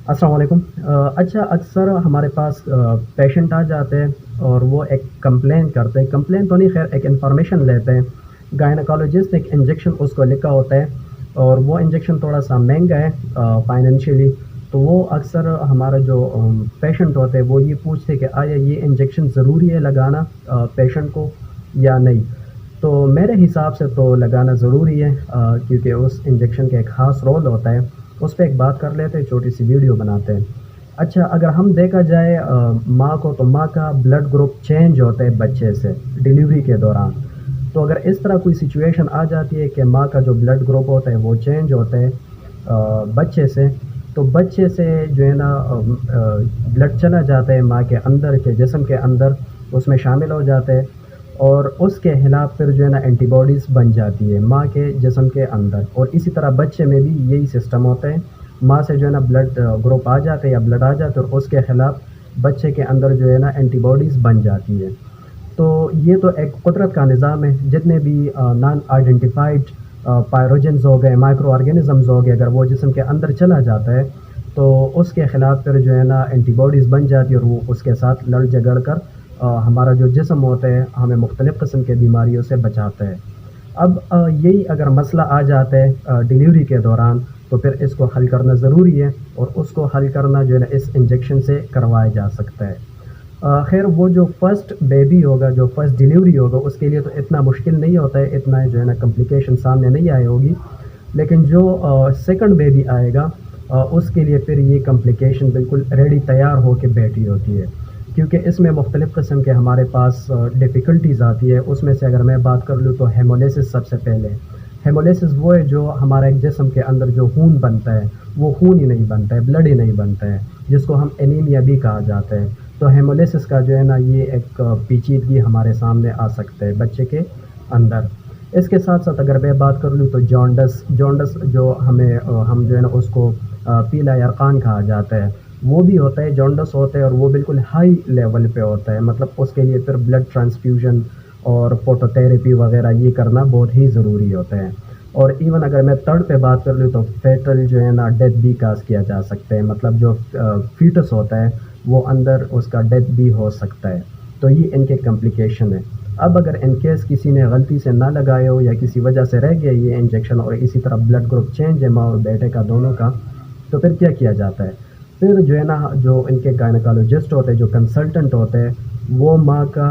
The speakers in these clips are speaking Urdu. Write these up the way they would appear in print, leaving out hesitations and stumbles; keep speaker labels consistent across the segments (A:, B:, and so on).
A: السلام علیکم۔ اچھا اکثر ہمارے پاس پیشنٹ آ جاتے ہیں اور وہ ایک کمپلین کرتے ہیں، کمپلین تو نہیں، خیر ایک انفارمیشن لیتے ہیں۔ گائنیکالوجسٹ نے ایک انجیکشن اس کو لکھا ہوتا ہے اور وہ انجیکشن تھوڑا سا مہنگا ہے فائنینشیلی، تو وہ اکثر ہمارا جو پیشنٹ ہوتے ہیں وہ یہ پوچھتے کہ آیا یہ انجیکشن ضروری ہے لگانا پیشنٹ کو یا نہیں۔ تو میرے حساب سے تو لگانا ضروری ہے، کیونکہ اس انجیکشن کا ایک خاص رول ہوتا ہے۔ اس پہ ایک بات کر لیتے ہیں، چھوٹی سی ویڈیو بناتے ہیں۔ اچھا اگر ہم دیکھا جائے ماں کو، تو ماں کا بلڈ گروپ چینج ہوتا ہے بچے سے ڈیلیوری کے دوران۔ تو اگر اس طرح کوئی سچویشن آ جاتی ہے کہ ماں کا جو بلڈ گروپ ہوتا ہے وہ چینج ہوتا ہے بچے سے، تو بچے سے جو ہے نا بلڈ چلا جاتا ہے ماں کے اندر کے جسم کے اندر، اس میں شامل ہو جاتا ہے اور اس کے خلاف پھر جو ہے نا اینٹی باڈیز بن جاتی ہے ماں کے جسم کے اندر۔ اور اسی طرح بچے میں بھی یہی سسٹم ہوتا ہے، ماں سے جو ہے نا بلڈ گروپ آ جاتے یا بلڈ آ جاتے اور اس کے خلاف بچے کے اندر جو ہے نا اینٹی باڈیز بن جاتی ہے۔ تو یہ تو ایک قدرت کا نظام ہے، جتنے بھی نان آئیڈینٹیفائڈ پائروجنز ہو گئے، مائکرو آرگینزمز ہو گئے، اگر وہ جسم کے اندر چلا جاتا ہے تو اس کے خلاف پھر جو ہے نا اینٹی باڈیز بن جاتی ہے اور وہ اس کے ساتھ لڑ جھگڑ کر ہمارا جو جسم ہوتا ہے ہمیں مختلف قسم کے بیماریوں سے بچاتا ہے۔ اب یہی اگر مسئلہ آ جاتا ہے ڈیلیوری کے دوران، تو پھر اس کو حل کرنا ضروری ہے اور اس کو حل کرنا جو ہے نا اس انجیکشن سے کروایا جا سکتا ہے۔ خیر وہ جو فرسٹ بیبی ہوگا، جو فرسٹ ڈیلیوری ہوگا، اس کے لیے تو اتنا مشکل نہیں ہوتا ہے، اتنا جو ہے نا کمپلیکیشن سامنے نہیں آئی ہوگی، لیکن جو سیکنڈ بیبی آئے گا اس کے لیے پھر یہ کمپلیکیشن بالکل ریڈی تیار ہو کے بیٹھی ہوتی ہے، کیونکہ اس میں مختلف قسم کے ہمارے پاس ڈیفیکلٹیز آتی ہے۔ اس میں سے اگر میں بات کر لوں تو ہیمولیسس سب سے پہلے۔ ہیمولیسس وہ ہے جو ہمارا ایک جسم کے اندر جو خون بنتا ہے وہ خون ہی نہیں بنتا ہے، بلڈ ہی نہیں بنتا ہے، جس کو ہم انیمیا بھی کہا جاتا ہے۔ تو ہیمولیسس کا جو ہے نا یہ ایک پیچیدگی ہمارے سامنے آ سکتا ہے بچے کے اندر۔ اس کے ساتھ ساتھ اگر میں بات کر لوں تو جونڈس جو ہم جو ہے نا اس کو پیلا یرقان کہا جاتا ہے، وہ بھی ہوتا ہے، جونڈس ہوتا ہے اور وہ بالکل ہائی لیول پہ ہوتا ہے، مطلب اس کے لیے پھر بلڈ ٹرانسفیوژن اور فوٹو تھراپی وغیرہ یہ کرنا بہت ہی ضروری ہوتا ہے۔ اور ایون اگر میں تھرڈ پہ بات کر لوں تو فیٹل جو ہے نا ڈیتھ بھی کاز کیا جا سکتا ہے، مطلب جو فیٹس ہوتا ہے وہ اندر اس کا ڈیتھ بھی ہو سکتا ہے۔ تو یہ ان کے کمپلیکیشن ہے۔ اب اگر ان کیس کسی نے غلطی سے نہ لگائے ہو یا کسی وجہ سے رہ گیا یہ انجیکشن اور اسی طرح بلڈ گروپ چینج ہے ماں اور بیٹے کا دونوں کا، تو پھر کیا کیا جاتا ہے؟ پھر جو ہے نا جو ان کے گائنیکالوجسٹ ہوتے ہیں، جو کنسلٹنٹ ہوتے ہیں، وہ ماں کا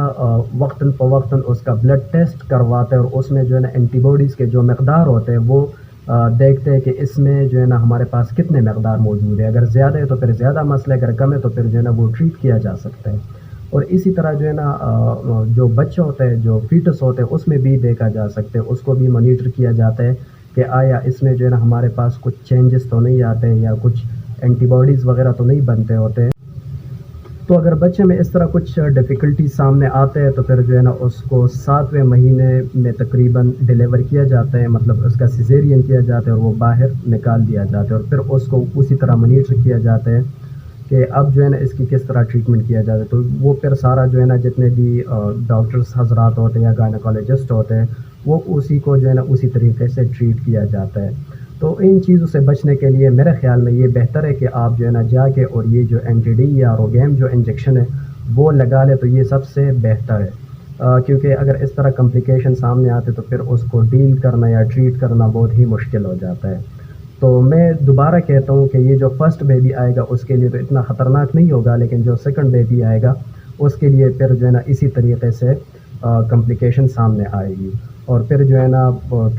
A: وقتاً فوقتاً اس کا بلڈ ٹیسٹ کرواتے ہیں اور اس میں جو ہے نا اینٹی باڈیز کے جو مقدار ہوتے ہیں وہ دیکھتے ہیں کہ اس میں جو ہے نا ہمارے پاس کتنے مقدار موجود ہے۔ اگر زیادہ ہے تو پھر زیادہ مسئلہ ہے، اگر کم ہے تو پھر جو ہے نا وہ ٹریٹ کیا جا سکتا ہے۔ اور اسی طرح جو ہے نا جو بچہ ہوتا ہے، جو فیٹس ہوتے ہیں، اس میں بھی دیکھا جا سکتا ہے، اس کو بھی مانیٹر کیا جاتا ہے کہ آیا اس میں جو ہے نا ہمارے پاس کچھ چینجز تو نہیں آتے یا کچھ اینٹی باڈیز وغیرہ تو نہیں بنتے ہوتے۔ تو اگر بچے میں اس طرح کچھ ڈیفیکلٹی سامنے آتے ہیں تو پھر جو ہے نا اس کو 7ویں مہینے میں تقریباً ڈیلیور کیا جاتا ہے، مطلب اس کا سیزیرین کیا جاتا ہے اور وہ باہر نکال دیا جاتا ہے، اور پھر اس کو اسی طرح مانیٹر کیا جاتا ہے کہ اب جو ہے نا اس کی کس طرح ٹریٹمنٹ کیا جاتا ہے۔ تو وہ پھر سارا جو ہے نا جتنے بھی ڈاکٹرز حضرات ہوتے ہیں یا گائنیکالوجسٹ ہوتے ہیں وہ اسی کو جو ہے نا اسی طریقے سے ٹریٹ کیا جاتا ہے۔ تو ان چیزوں سے بچنے کے لیے میرے خیال میں یہ بہتر ہے کہ آپ جو ہے نا جا کے اور یہ جو اینٹی ڈی یا روگیم جو انجیکشن ہے وہ لگا لے، تو یہ سب سے بہتر ہے، کیونکہ اگر اس طرح کمپلیکیشن سامنے آتے تو پھر اس کو ڈیل کرنا یا ٹریٹ کرنا بہت ہی مشکل ہو جاتا ہے۔ تو میں دوبارہ کہتا ہوں کہ یہ جو فرسٹ بیبی آئے گا اس کے لیے تو اتنا خطرناک نہیں ہوگا، لیکن جو سیکنڈ بیبی آئے گا اس کے لیے پھر جو ہے نا اسی طریقے سے کمپلیکیشن سامنے آئے گی اور پھر جو ہے نا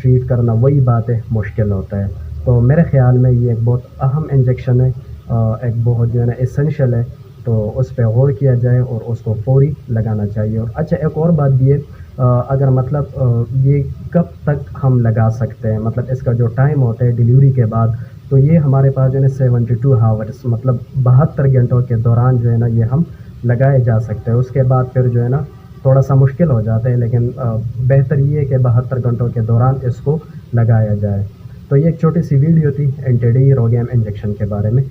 A: ٹریٹ کرنا وہی بات ہے، مشکل ہوتا ہے۔ تو میرے خیال میں یہ ایک بہت اہم انجیکشن ہے، ایک بہت جو ہے نا اسینشل ہے، تو اس پہ غور کیا جائے اور اس کو فوری لگانا چاہیے۔ اور اچھا ایک اور بات بھی ہے، اگر مطلب یہ کب تک ہم لگا سکتے ہیں، مطلب اس کا جو ٹائم ہوتا ہے ڈیلیوری کے بعد، تو یہ ہمارے پاس جو ہے نا 72 آورس، مطلب 72 گھنٹوں کے دوران جو ہے نا یہ ہم لگائے جا سکتے ہیں۔ اس کے بعد پھر جو ہے نا تھوڑا سا مشکل ہو جاتا ہے، لیکن بہتر یہ ہے کہ 72 گھنٹوں کے دوران اس کو لگایا جائے۔ تو یہ ایک چھوٹی سی ویڈیو تھی اینٹی ڈی روگیم انجیکشن کے بارے میں۔